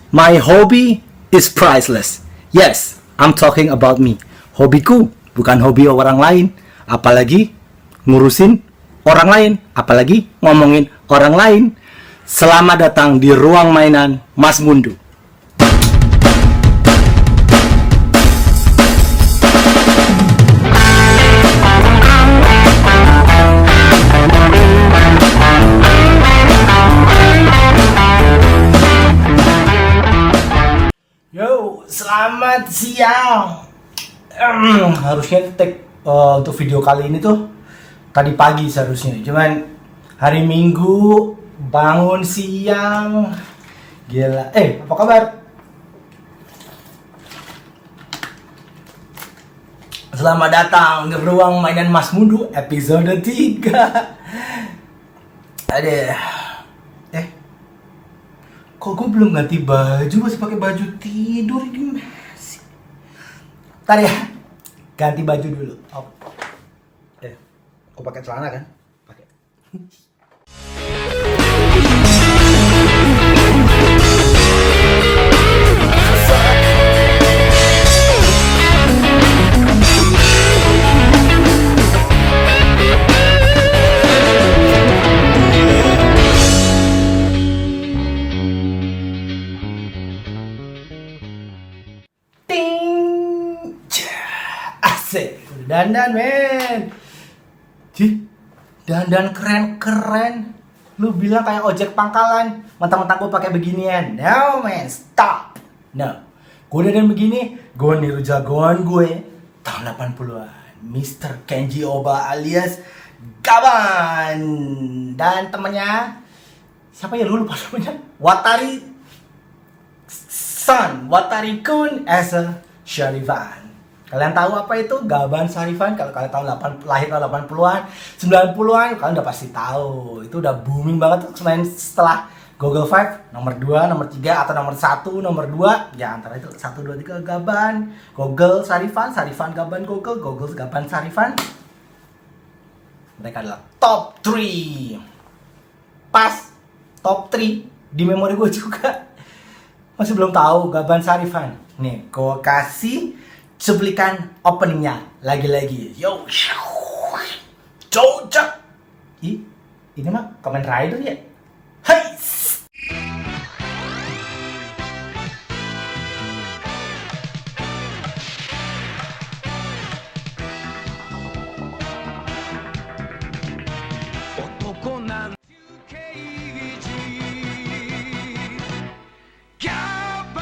My hobby is priceless. Yes, I'm talking about me. Hobiku bukan hobi orang lain, apalagi ngurusin orang lain, apalagi ngomongin orang lain. Selamat datang di ruang mainan Mas Mundu. Yo, selamat siang. Harusnya take untuk video kali ini tuh tadi pagi seharusnya. Cuman hari Minggu bangun siang. Gila. Apa kabar? Selamat datang di ruang mainan Mas Mundu episode 3. Kok gue belum ganti baju, masih pakai baju tidur ini masih. Ntar ya, ganti baju dulu. Aku pakai celana kan? Pakai. Asik, dandan men. Dandan keren-keren. Lu bilang kayak ojek pangkalan, mentang-mentang gue pakai beginian. No man, stop. No, gue dandan begini, gue niru jagoan gue tahun 80-an, Mr. Kenji Oba alias Gaban. Dan temennya siapa ya, lu lupa namanya, Watari Kun as a Sharifan. Kalian tahu apa itu Gaban Sharifan? Kalau kalian tahu lahir tahun 80-an, 90-an, kalian udah pasti tahu. Itu udah booming banget selain setelah Google 5, nomor 2, nomor 3, atau nomor 1, nomor 2. Ya antara itu 1, 2, 3 Gaban, Google Sharifan, Sharifan Gaban Google, Google Gaban Sharifan. Mereka adalah top 3. Pas top 3 di memori gue juga. Masih belum tahu Gaban Sharifan. Nih, gue kasih cuplikan openingnya lagi-lagi. Yo, cocok. Ini mah Kamen Rider ya. Hai. Kapan.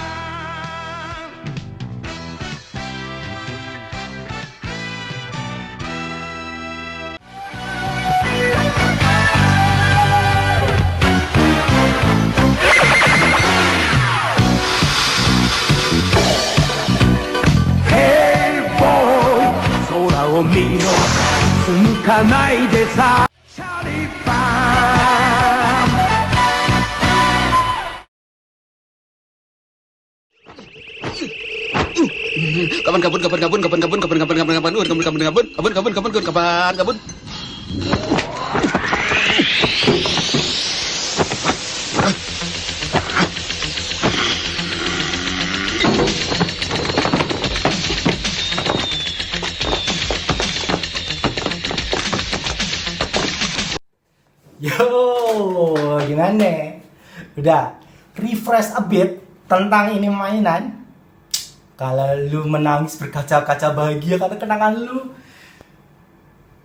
Yo, gimana? Udah refresh a bit tentang ini mainan. Kalau lu menangis berkaca-kaca bahagia karena kenangan lu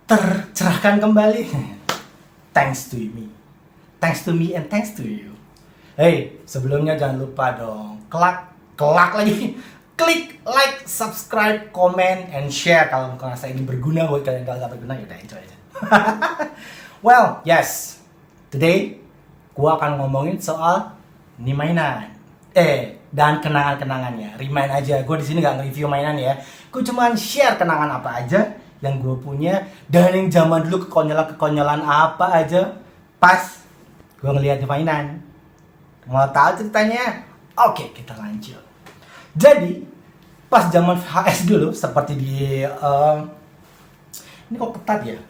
tercerahkan kembali. Thanks to me and thanks to you. Hey, sebelumnya jangan lupa dong klik like, subscribe, comment, and share kalau merasa ini berguna buat kalian. Kalau nggak berguna, yaudah enjoy aja. Well, yes. Today, gua akan ngomongin soal ini mainan. Dan kenangan-kenangannya. Remind aja, gue di sini nggak nge-review mainan ya. Gue cuman share kenangan apa aja yang gue punya dan yang zaman dulu kekonyolan apa aja pas gue ngeliat di mainan. Mau tahu ceritanya? Oke, kita lanjut. Jadi, pas zaman VHS dulu, seperti di ini kok ketat ya?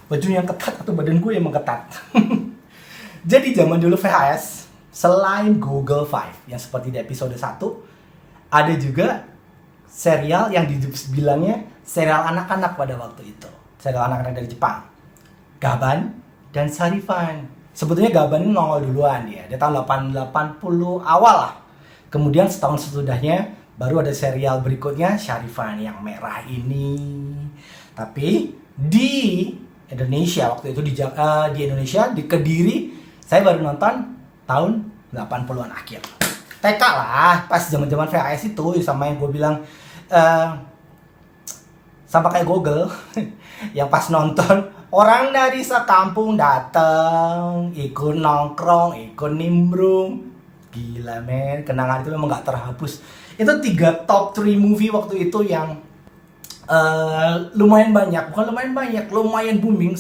Baju yang ketat atau badan gue yang ketat? Jadi zaman dulu VHS selain Google Five yang seperti di episode 1, ada juga serial yang dibilangnya serial anak-anak pada waktu itu. Serial anak-anak dari Jepang. Gaban dan Sarifan. Sebetulnya Gaban ini nongol duluan dia. Dia tahun 80 awal lah. Kemudian setahun sesudahnya baru ada serial berikutnya Sharifan yang merah ini. Tapi di Indonesia waktu itu di Indonesia di Kediri saya baru nonton tahun 80-an akhir. TK lah, pas zaman-zaman VHS itu sama yang gue bilang sama kayak Google yang pas nonton orang dari sekampung datang, ikut nongkrong, ikut nimbrung. Gila men, kenangan itu memang gak terhapus. Itu 3 top 3 movie waktu itu yang lumayan banyak, bukan lumayan banyak, lumayan booming,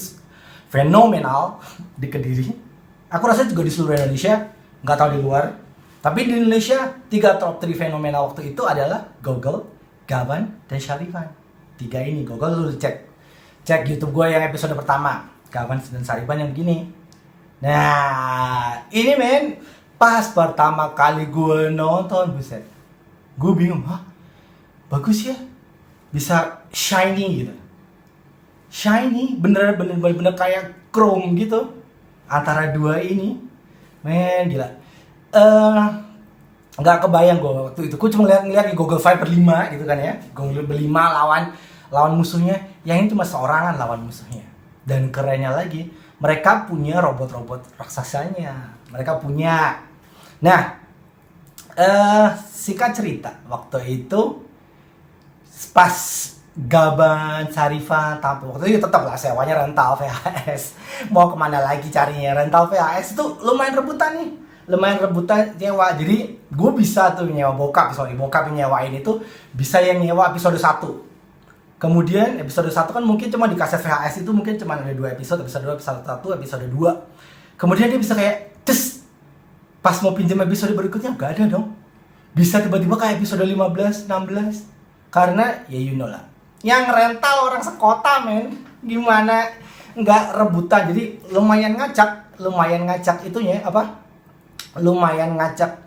fenomenal di Kediri. Aku rasa juga di seluruh Indonesia, gak tahu di luar. Tapi di Indonesia 3 top 3 fenomenal waktu itu adalah Gogol, Gaban, dan Sharifan. 3 ini, Gogol lu cek YouTube gue yang episode pertama, Gaban dan Sharifan yang begini. Nah, ini men, pas pertama kali gue nonton, buset, gue bingung, bagus ya, bisa shiny gitu, shiny, bener kayak chrome gitu, antara 2 ini, men gila, nggak kebayang gue waktu itu, gue cuma ngeliat di Google Five berlima gitu kan ya, Google berlima lawan musuhnya, yang ini cuma seorangan lawan musuhnya, dan kerennya lagi, mereka punya robot-robot raksasanya, mereka punya. Nah, singkat cerita, waktu itu pas Gaban, Sharifan tampil, waktu itu tetap lah sewanya rental VHS. Mau kemana lagi carinya, rental VHS itu lumayan rebutan nyewa. Jadi gue bisa tuh nyewa bokap yang nyewain itu bisa yang nyewa episode 1. Kemudian episode 1 kan mungkin cuma di kaset VHS itu mungkin cuma ada 2 episode 1, episode 2. Kemudian dia bisa kayak pas mau pinjam episode berikutnya gak ada dong. Bisa tiba-tiba kayak episode 15, 16. Karena ya you know lah, yang rental orang sekota men. Gimana nggak rebutan. Jadi lumayan ngacak itunya apa? Lumayan ngacak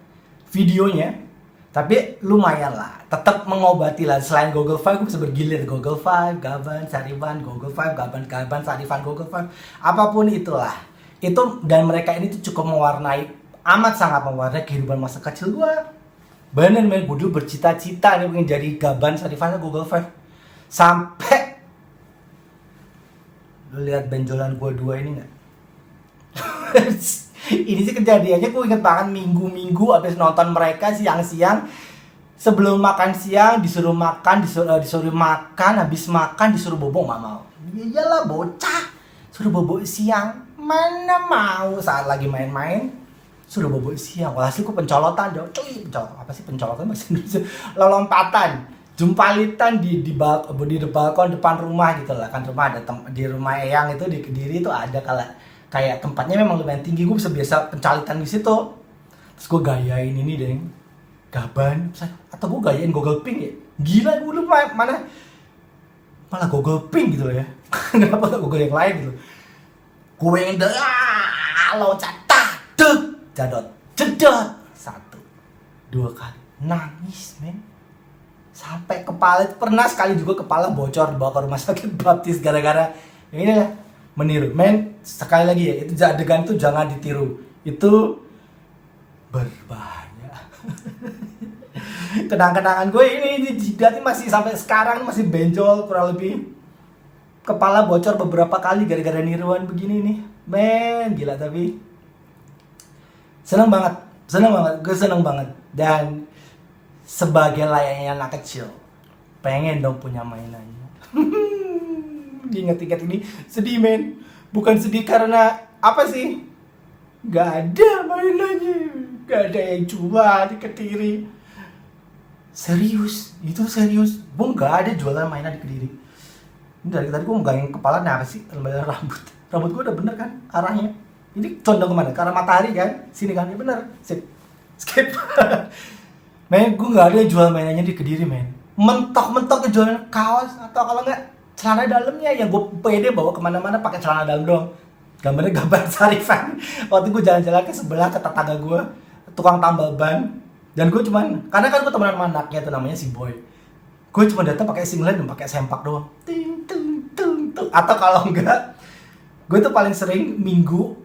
videonya. Tapi lumayan lah, tetap mengobati lah. Selain Google Five, gue bisa bergilir Google Five, Gaban, Sharifan, Google Five, Gaban, Sharifan, Google Five, apapun itulah. Itu dan mereka ini tuh cukup amat sangat mewarnai kehidupan masa kecil gue. Bener men, gue dulu bercita-cita nih pengen jadi Gaban, Sharifan, Google Five. Sampai lu lihat benjolan gue 2 ini nggak? Ini sih kejadiannya gue inget banget, minggu-minggu abis nonton mereka siang-siang. Sebelum makan siang disuruh makan, disuruh makan, habis makan disuruh bobo, nggak mau. Iyalah bocah, suruh bobo siang, mana mau. Saat lagi main-main suruh bobo siang. Walhasil gue pencolotan dong, apa sih pencolotan bahasa Indonesia? Lompatan, jumpalitan di balkon depan rumah gitu lah. Kan rumah ada di rumah Eyang itu di Kediri itu ada kayak tempatnya memang lumayan tinggi, gue bisa biasa pencalitan di situ. Terus gue gayain ini deh, Gaban, atau gue gayain Google Pink ya. Gila gue dulu malah Google Pink gitu ya. Kenapa gak Google yang lain gitu? Gue yang loncat, jadot, jedot, 1, 2 kali, nangis men. Sampai kepala, pernah sekali juga kepala bocor dibawa ke rumah sakit baptis gara-gara ini lah. Meniru, men, sekali lagi ya, itu adegan itu jangan ditiru, itu berbahaya. Kenang-kenangan gue ini jidatnya masih sampai sekarang masih benjol kurang lebih. Kepala bocor beberapa kali gara-gara niruan begini nih, men, gila. Tapi seneng banget, gue seneng banget. Dan sebagai layaknya anak kecil, pengen dong punya mainannya. Ingat-ingat ini sedih men. Bukan sedih karena apa sih, gak ada mainannya, gak ada yang jual di Kediri. Serius, itu serius. Gue gak ada jualan mainan di Kediri. Ini dari tadi gue megangin kepala, nah apa sih, rambut gue udah bener kan arahnya. Ini condong kemana? Ke arah matahari kan, sini kan, ya bener. Skip. Men, gue gak ada jual mainannya di Kediri men. Mentok-mentok jualan kaos atau kalau enggak celana dalamnya yang gue pede bawa kemana-mana pakai celana dalam doang. Gambarnya gambar Sarifan. Waktu gue jalan-jalan ke sebelah ke tetangga gue, tukang tambal ban. Dan gue cuman, karena kan gue temenan sama anaknya tuh namanya si Boy. Gue cuma datang pakai singlet dan pakai sempak doang. Ting tung tung tung. Atau kalau enggak, gue tuh paling sering minggu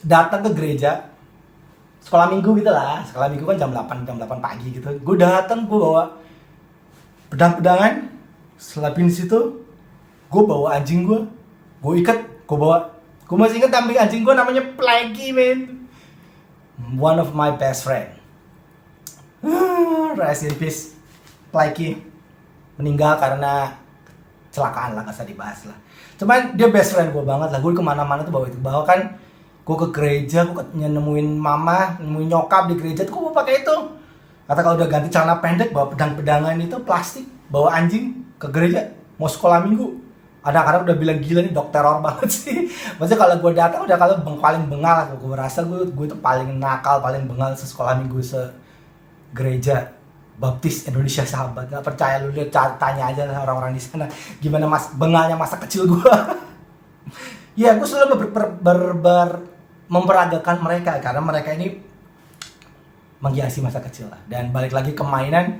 datang ke gereja. Sekolah minggu gitu lah. Sekolah minggu kan jam 8 pagi gitu. Gue datang, gue bawa pedang-pedangan. Selapin di situ, gue bawa anjing gue ikat, gue bawa. Gue masih inget kambing anjing gue namanya Plaggy, man. One of my best friend. Rest in peace. Plaggy meninggal karena kecelakaan lah, gak usah dibahas lah. Cuman dia best friend gue banget lah. Gue kemana-mana tuh bawa itu. Bahkan gue ke gereja, gue nemuin mama, nemuin nyokap di gereja tuh gue mau pakai itu. Kata kalau udah ganti celana pendek, bawa pedang-pedangan itu plastik, bawa anjing ke gereja, mau sekolah minggu. Anak-anak udah bilang gila nih, dok teror banget sih. Maksudnya kalau gue datang udah kalau paling bengal. Gue merasa gue tuh paling nakal, paling bengal sekolah minggu se gereja Baptis Indonesia Sahabat. Gak percaya lu lihat, tanya aja orang-orang di sana gimana bengalnya masa kecil gue. Ya gue selalu memperagakan mereka karena mereka ini menghiasi masa kecil lah. Dan balik lagi ke mainan,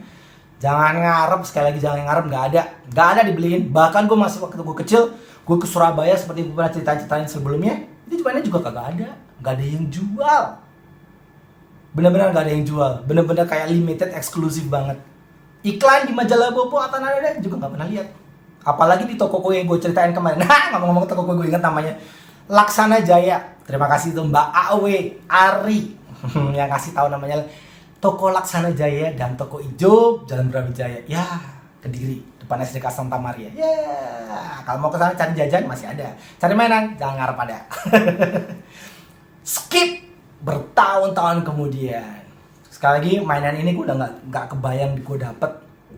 jangan ngarep, sekali lagi jangan ngarep, nggak ada dibeliin. Bahkan gue masih waktu gue kecil, gue ke Surabaya seperti gue pernah ceritain sebelumnya, itu mainan juga nggak ada yang jual. Bener-bener nggak ada yang jual, bener-bener kayak limited, eksklusif banget. Iklan di majalah Bobo atau Nada juga nggak pernah lihat. Apalagi di toko kue yang gue ceritain kemarin. Nah, ngomong-ngomong toko kue, gue ingat namanya Laksana Jaya. Terima kasih tuh Mbak Awe Ari yang kasih tahu namanya Toko Laksana Jaya dan Toko Ijo Jalan Brawijaya. Ya, Kediri, depan SDK Santa Maria. Ya, kalau mau ke sana cari jajan masih ada. Cari mainan jangan ngarep ada. Skip bertahun-tahun kemudian. Sekali lagi mainan ini gue udah nggak kebayang gue dapet.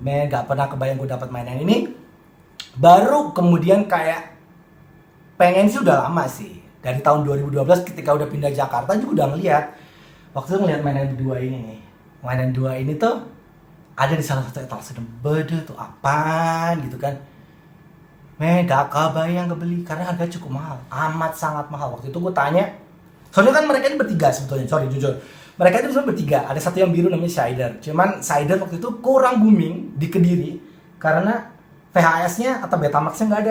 Nggak pernah kebayang gue dapet mainan ini. Baru kemudian kayak pengen sih udah lama sih. Dari tahun 2012 ketika udah pindah Jakarta juga udah ngeliat. Waktu itu ngeliat mainan dua ini nih. Mainan dua ini tuh ada di salah satu etalase. Beda tuh apaan gitu kan. Gak kebayang kebeli karena harga cukup mahal. Amat sangat mahal. Waktu itu gue tanya. Soalnya kan mereka ini bertiga sebetulnya. Sorry jujur. Mereka itu sebenarnya bertiga. Ada satu yang biru namanya Sider. Cuman Sider waktu itu kurang booming di Kediri. Karena VHS-nya atau Betamax-nya gak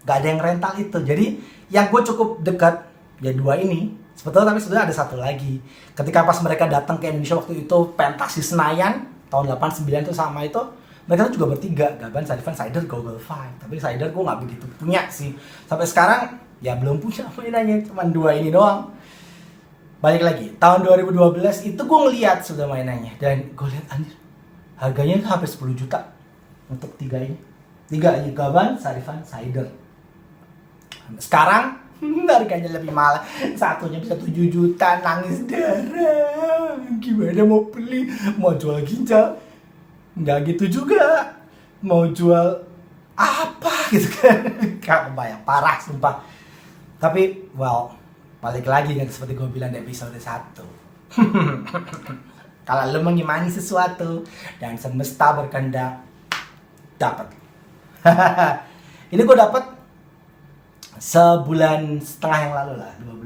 ada yang rental itu. Jadi yang gue cukup dekat ya dua ini. Sebetulnya ada satu lagi. Ketika pas mereka datang ke Indonesia waktu itu pentas di Senayan tahun 89 itu sama itu, mereka tuh juga bertiga, Gaban, Sarifan, Sider, Google Five. Tapi Sider gue nggak begitu punya sih. Sampai sekarang ya belum punya mainannya, cuma dua ini doang. Balik lagi, tahun 2012 itu gue ngeliat sudah mainannya dan gue lihat anjir, harganya tuh hampir 10 juta untuk tiga ini. Tiga aja, Gaban, Sarifan, Sider. Sekarang harganya lebih mahal. Satunya bisa 7 juta, nangis darah. Gimana mau beli? Mau jual ginjal? Nggak gitu juga. Mau jual apa gitu kan? Gak kebayang, parah sumpah. Tapi, well, balik lagi kan seperti gue bilang di episode 1. Kalau lo mengimani sesuatu dan semesta berkehendak, dapat. Ini gue dapat sebulan setengah yang lalu lah, 2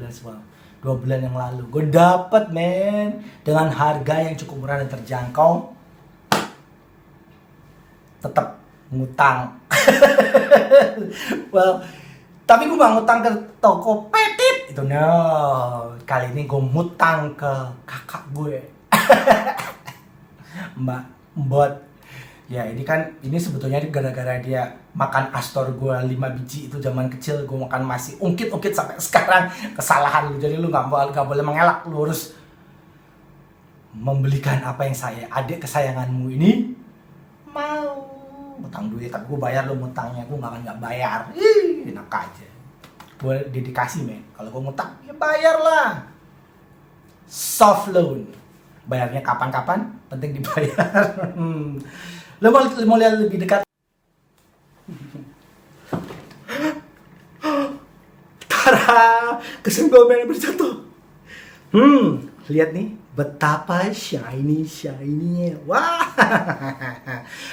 bulan yang lalu gue dapet men dengan harga yang cukup murah dan terjangkau. Tetap ngutang. Well, tapi gue gak ngutang ke toko Petit itu, no. Kali ini gue ngutang ke kakak gue. Mbak. Ya ini sebetulnya gara-gara dia makan Astor gue 5 biji itu zaman kecil, gue makan masih ungkit-ungkit sampai sekarang. Kesalahan lu, jadi lu gak boleh mengelak, lu harus membelikan apa yang adik kesayanganmu ini mau. Ngutang duit, tapi gue bayar lu ngutangnya, gue gak bayar. Enak aja. Gue dedikasi men, kalau gue ngutang ya bayar lah. Soft loan, bayarnya kapan-kapan, penting dibayar. Lo mau lihat lebih dekat? Tara, kesimpulan berjatuh. Lihat nih, betapa shiny-nya. Wah,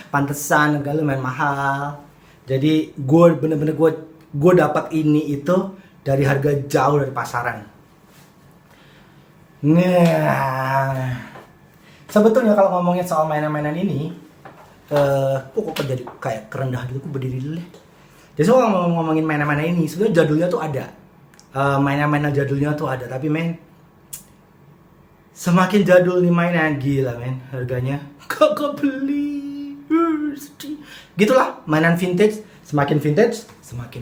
pantesan harga lu main mahal. Jadi gue bener-bener gue dapat ini itu dari harga jauh dari pasaran. Nah, sebetulnya kalau ngomongin soal mainan-mainan ini, kok jadi kayak kerendah gitu, aku berdiri dulu deh. Jadi soal ngomongin mainan-mainan ini, sebenarnya jadulnya tuh ada, mainan-mainan jadulnya tuh ada, tapi men, semakin jadul nih mainan, gila men, harganya kagak beli, sedih. Gitulah, mainan vintage, semakin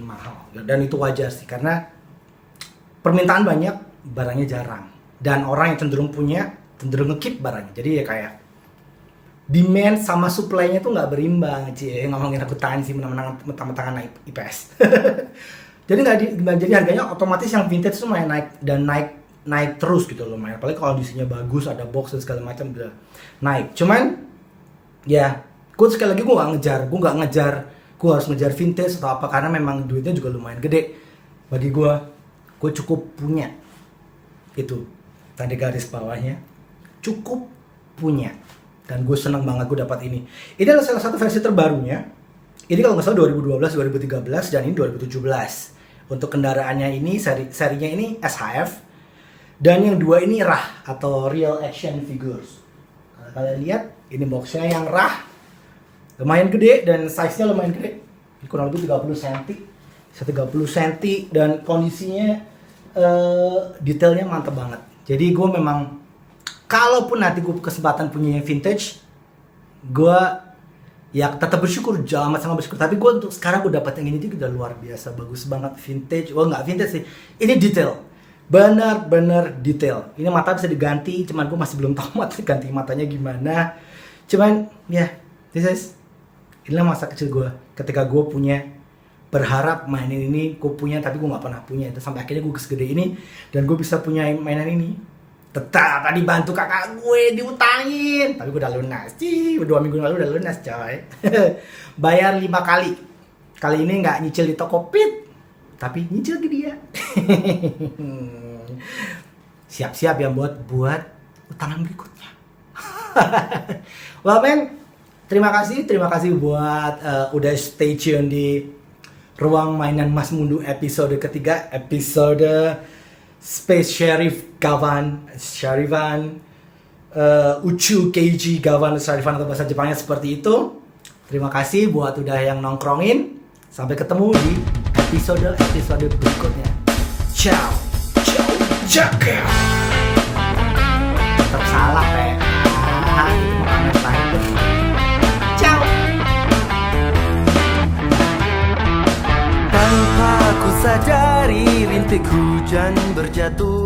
mahal, dan itu wajar sih, karena permintaan banyak, barangnya jarang. Dan orang yang cenderung nge-keep barangnya. Jadi ya kayak demand sama supply-nya tuh nggak berimbang, ngomongin akuntansi mentang-mentangan naik IPS. jadi harganya otomatis yang vintage tuh main naik dan naik terus gitu loh, main. Apalagi kalau kondisinya bagus, ada box dan segala macam udah naik. Cuman ya, gue sekali lagi gue harus ngejar vintage atau apa, karena memang duitnya juga lumayan gede bagi gue cukup punya itu. Tadi garis bawahnya, cukup punya. Dan gue seneng banget gue dapat ini. Ini adalah salah satu versi terbarunya. Ini kalau nggak salah 2012, 2013, dan ini 2017. Untuk kendaraannya ini, serinya ini SHF. Dan yang dua ini RAH atau Real Action Figures. Kalau kalian lihat, ini boxnya yang RAH. Lumayan gede dan size-nya lumayan gede. Ini kurang lebih 30 cm. 30 cm dan kondisinya detailnya mantep banget. Jadi gue memang, kalaupun nanti gue kesempatan punya yang vintage, gue ya tetap bersyukur, sangat bersyukur. Tapi gue untuk sekarang gue dapat yang ini tuh udah luar biasa, bagus banget, vintage. Wah, nggak vintage sih, ini detail, benar-benar detail. Ini mata bisa diganti, cuman gue masih belum tahu ganti matanya gimana. Cuman ya, inilah masa kecil gue, ketika gue punya, berharap mainin ini gue punya, tapi gue nggak pernah punya. Itu sampai akhirnya gue segede ini dan gue bisa punya mainan ini. Tetap tadi bantu kakak gue diutangin, tapi gue udah lunas. 2 minggu lalu udah lunas coy. Bayar 5 kali. Kali ini nggak nyicil di Tokopedia, tapi nyicil ke dia. Siap-siap ya buat utangan berikutnya. Well men, terima kasih buat udah stay tune di Ruang Mainan Mas Mundu episode ketiga, episode Space Sheriff Gavan Sharifan, Uchu Keiji Gavan Sharifan atau bahasa Jepangnya seperti itu. Terima kasih buat udah yang nongkrongin. Sampai ketemu di episode berikutnya. Ciao, jaga. Tetap salah itu makanan lain. Ciao. Tanpa ku sadari rintik hujan berjatuh